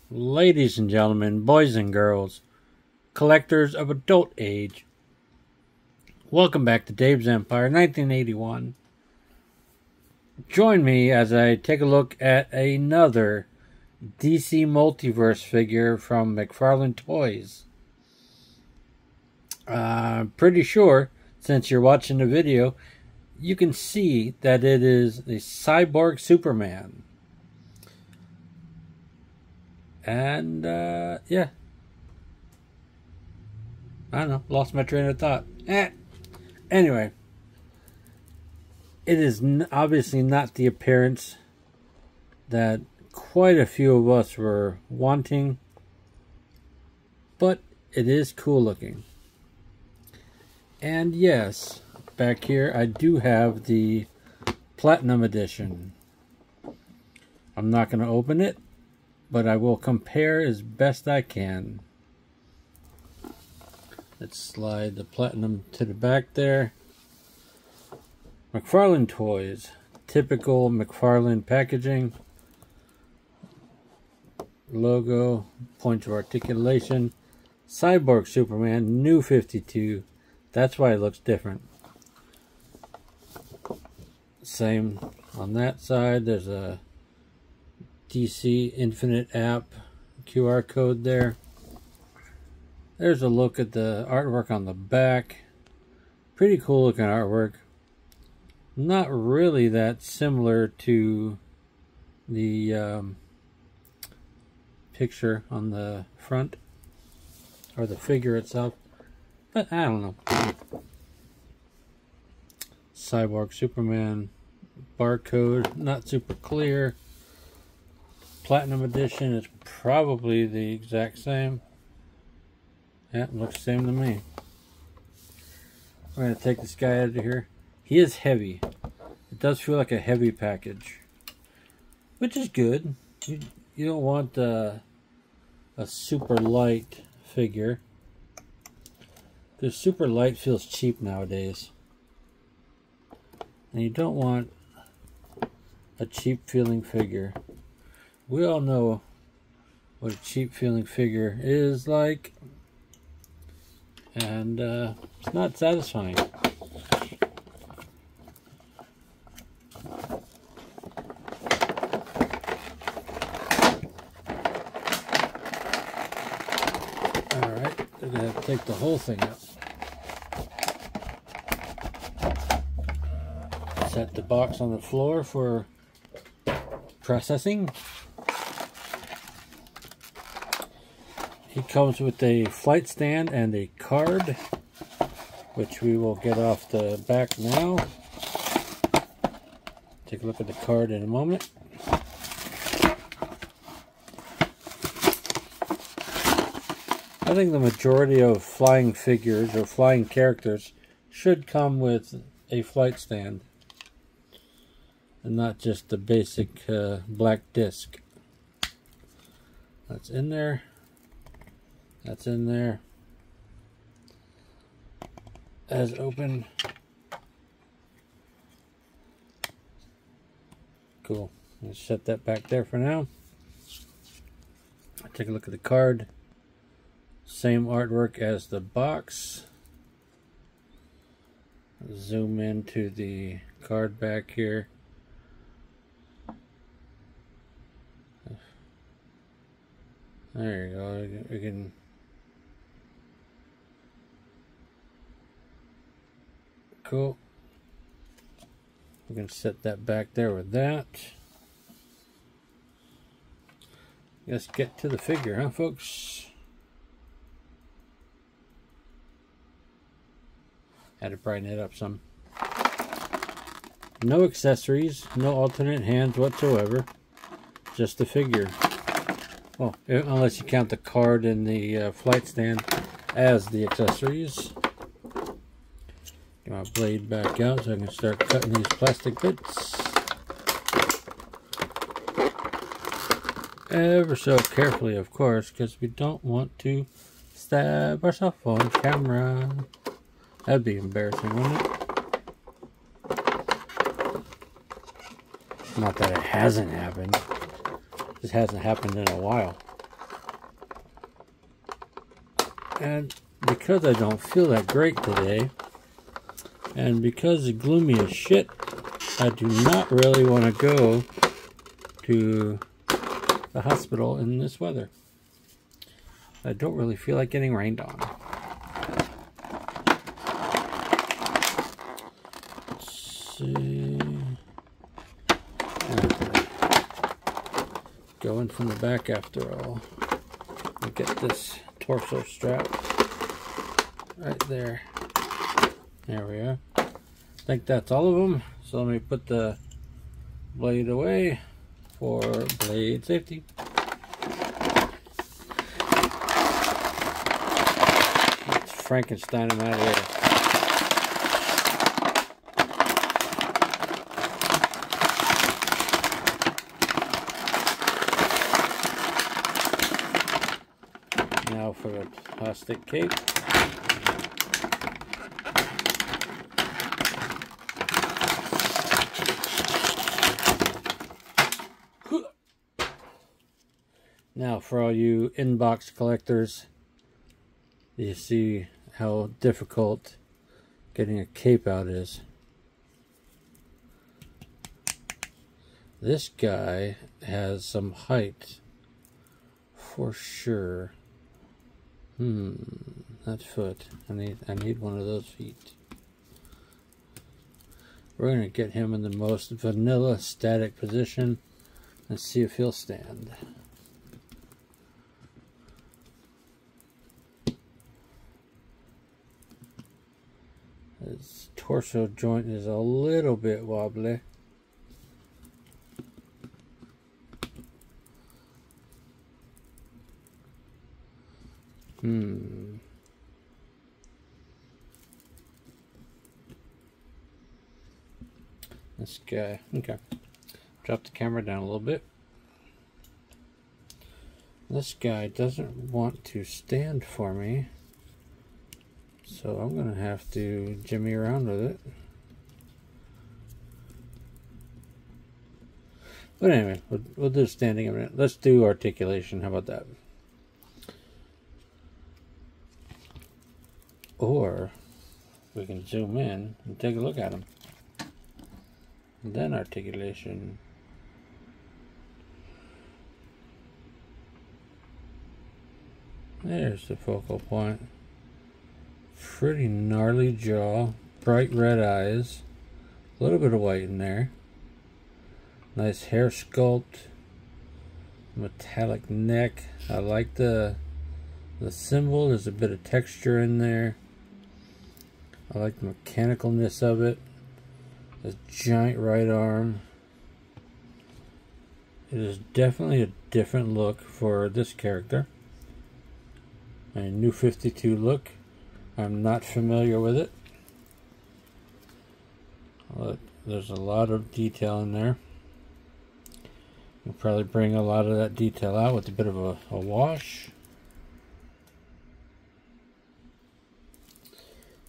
Ladies and gentlemen, boys and girls, collectors of adult age, welcome back to Dave's Empire 1981. Join me as I take a look at another DC Multiverse figure from Mcfarlane Toys. I'm pretty sure, since you're watching the video, you can see that it is the Cyborg Superman. And, yeah. I don't know. Lost my train of thought. Anyway. It is obviously not the appearance that quite a few of us were wanting. But it is cool looking. And yes, back here I do have the Platinum Edition. I'm not going to open it, but I will compare as best I can. Let's slide the Platinum to the back there. Mcfarlane Toys. Typical Mcfarlane packaging. Logo. Points of articulation. Cyborg Superman. New 52. That's why it looks different. Same on that side. There's a DC Infinite app QR code there. There's a look at the artwork on the back. Pretty cool looking artwork. Not really that similar to the picture on the front or the figure itself, but I don't know. Cyborg Superman barcode, not super clear. Platinum Edition is probably the exact same. Yeah, looks the same to me. I'm going to take this guy out of here. He is heavy. It does feel like a heavy package, which is good. You don't want a super light figure. The super light feels cheap nowadays. And you don't want a cheap feeling figure. We all know what a cheap feeling figure is like. And it's not satisfying. Alright, we're going to have to take the whole thing out. Set the box on the floor for processing. He comes with a flight stand and a card, which we will get off the back now. Take a look at the card in a moment. I think the majority of flying figures or flying characters should come with a flight stand and not just the basic black disc. That's in there. That's in there. As open. Cool. Let's set that back there for now. Take a look at the card. Same artwork as the box. Zoom into the card back here. There you go. We can cool. We can set that back there with that. Let's get to the figure, huh, folks? Had to brighten it up some. No accessories, no alternate hands whatsoever. Just the figure. Oh, unless you count the card and the flight stand as the accessories. Get my blade back out so I can start cutting these plastic bits. Ever so carefully, of course, because we don't want to stab ourselves on camera. That'd be embarrassing, wouldn't it? Not that it hasn't happened. This hasn't happened in a while. And because I don't feel that great today, and because it's gloomy as shit, I do not really want to go to the hospital in this weather. I don't really feel like getting rained on. Let's see. Okay. Going from the back after all. I'll get this torso strap right there. There we are. I think that's all of them. So let me put the blade away for blade safety. Let's Frankenstein them out of there. Now for the plastic cape. Now for all you inbox collectors, you see how difficult getting a cape out is. This guy has some height for sure. That foot. I need one of those feet. We're gonna get him in the most vanilla static position and see if he'll stand. His torso joint is a little bit wobbly. This guy, okay. Drop the camera down a little bit. This guy doesn't want to stand for me, so I'm gonna have to jimmy around with it. But anyway, we'll do standing in a minute. Let's do articulation. How about that? Or we can zoom in and take a look at him. And then articulation. There's the focal point. Pretty gnarly jaw, bright red eyes, a little bit of white in there. Nice hair sculpt, metallic neck. I like the symbol. There's a bit of texture in there. I like the mechanicalness of it. This giant right arm. It is definitely a different look for this character. A new 52 look. I'm not familiar with it. Look, there's a lot of detail in there. You'll probably bring a lot of that detail out with a bit of a wash.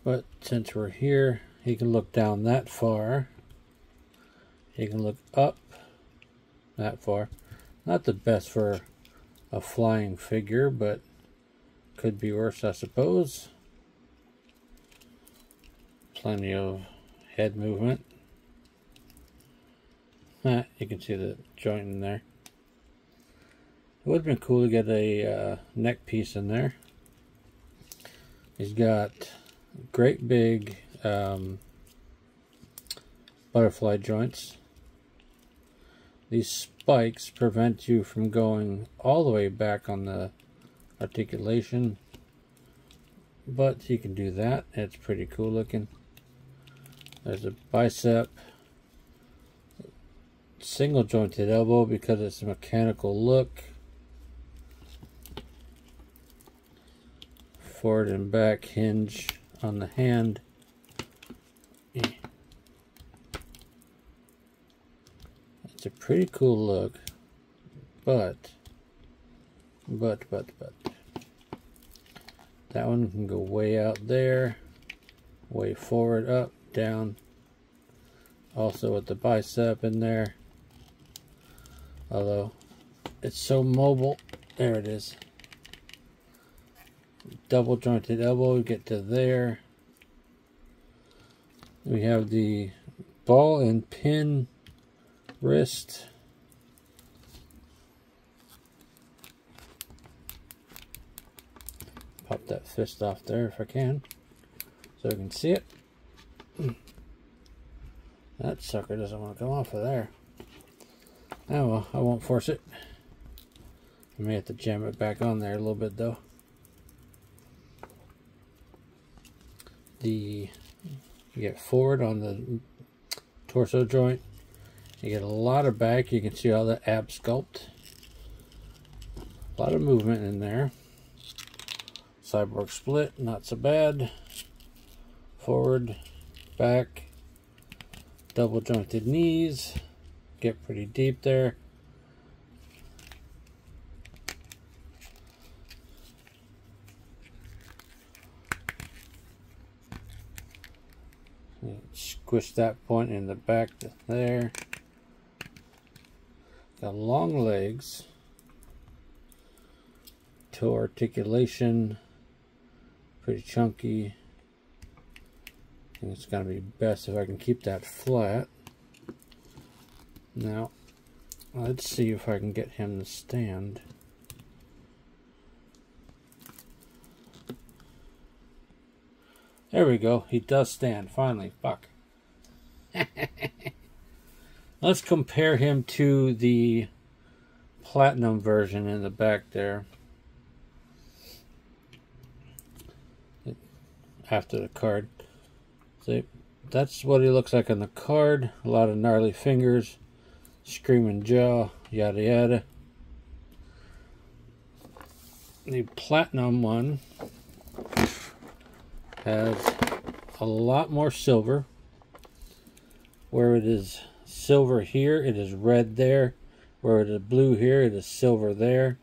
But since we're here, he can look down that far. He can look up that far. Not the best for a flying figure, but could be worse, I suppose. Plenty of head movement. You can see the joint in there. It would have been cool to get a neck piece in there. He's got great big butterfly joints. These spikes prevent you from going all the way back on the articulation, but you can do that. It's pretty cool looking. There's a bicep, single jointed elbow because it's a mechanical look. Forward and back hinge on the hand. It's a pretty cool look, but that one can go way out there, way forward, up, down. Also with the bicep in there, although it's so mobile. There it is. double jointed elbow, we get to there. We have the ball and pin wrist. Pop that fist off there if I can, so you can see it. That sucker doesn't want to come off of there. Oh well, I won't force it. I may have to jam it back on there a little bit though. You get forward on the torso joint. You get a lot of back. You can see all the ab sculpt. A lot of movement in there. Cyborg split, not so bad. Forward, back, double jointed knees. Get pretty deep there. Squish that point in the back there. Got long legs. Toe articulation. Pretty chunky. I think it's going to be best if I can keep that flat. Now, let's see if I can get him to stand. There we go. He does stand, finally. Fuck. Let's compare him to the platinum version in the back there. After the card. See, that's what he looks like on the card. A lot of gnarly fingers, screaming jaw, yada yada. The platinum one has a lot more silver. Where it is silver here, it is red there. Where it is blue here, it is silver there.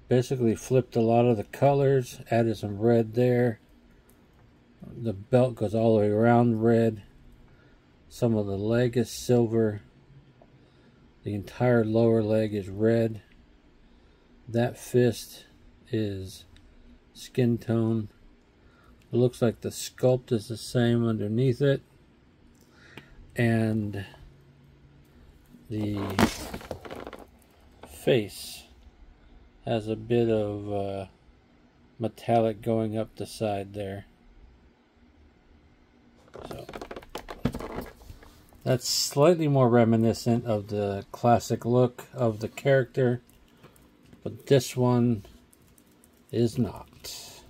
Basically flipped a lot of the colors, added some red there. The belt goes all the way around red. Some of the leg is silver. The entire lower leg is red. That fist is skin tone. It looks like the sculpt is the same underneath it. And the face has a bit of metallic going up the side there. So that's slightly more reminiscent of the classic look of the character, but this one is not.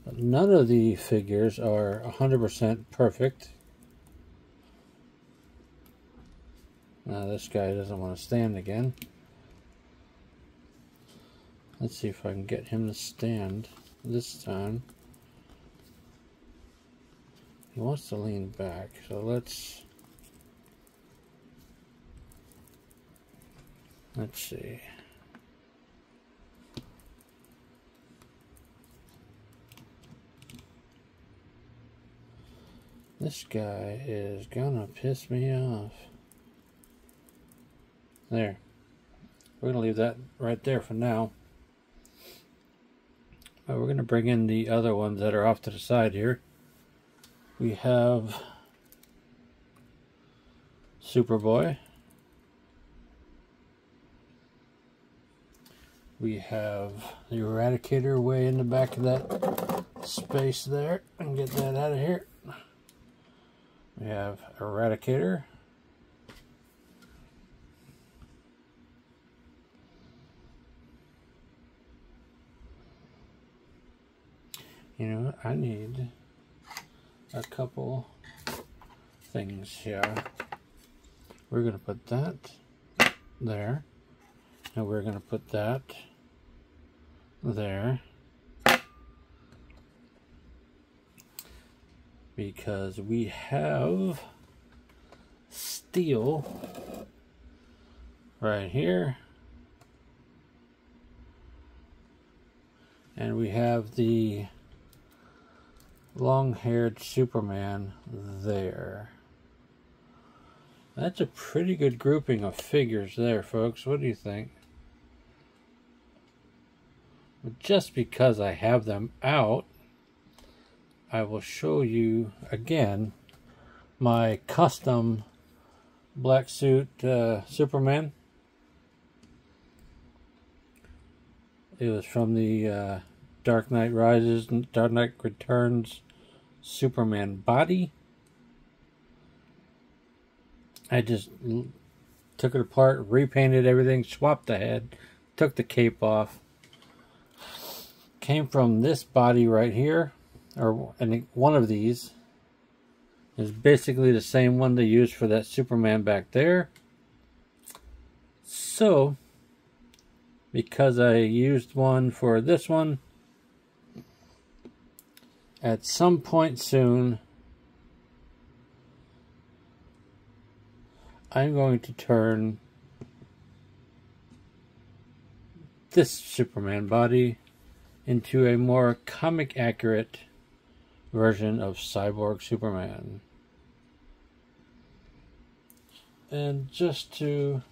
But none of the figures are 100% perfect. Now this guy doesn't want to stand again. Let's see if I can get him to stand this time. He wants to lean back, so let's see. This guy is gonna piss me off. There. We're gonna leave that right there for now. But we're gonna bring in the other ones that are off to the side here. We have Superboy. We have the Eradicator way in the back of that space there. And get that out of here. We have Eradicator. You know what? I need a couple things here. We're going to put that there. And we're going to put that there. Because we have steel right here. And we have the long-haired Superman there. That's a pretty good grouping of figures there, folks. What do you think? just because I have them out, I will show you again my custom black suit Superman. It was from the Dark Knight Rises and Dark Knight Returns Superman body. I just took it apart, repainted everything, swapped the head, took the cape off. Came from this body right here, and one of these is basically the same one they used for that Superman back there. So, because I used one for this one, at some point soon, I'm going to turn this Superman body into a more comic accurate version of Cyborg Superman. And just to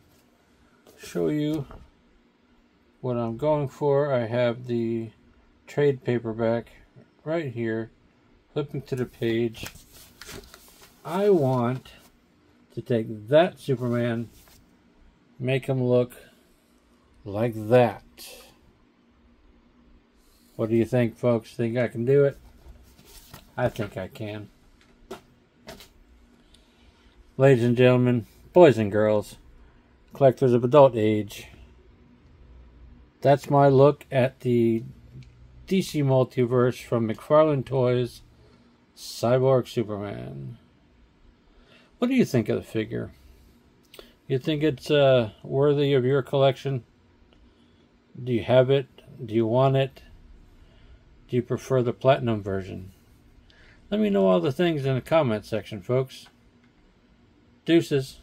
show you what I'm going for, I have the trade paperback right here, flipping to the page. I want to take that Superman, make him look like that. What do you think, folks? Think I can do it? I think I can. Ladies and gentlemen, boys and girls, collectors of adult age, that's my look at the DC Multiverse from Mcfarlane Toys Cyborg Superman. What do you think of the figure? You think it's worthy of your collection? Do you have it? Do you want it? Do you prefer the platinum version? Let me know all the things in the comment section, folks. Deuces.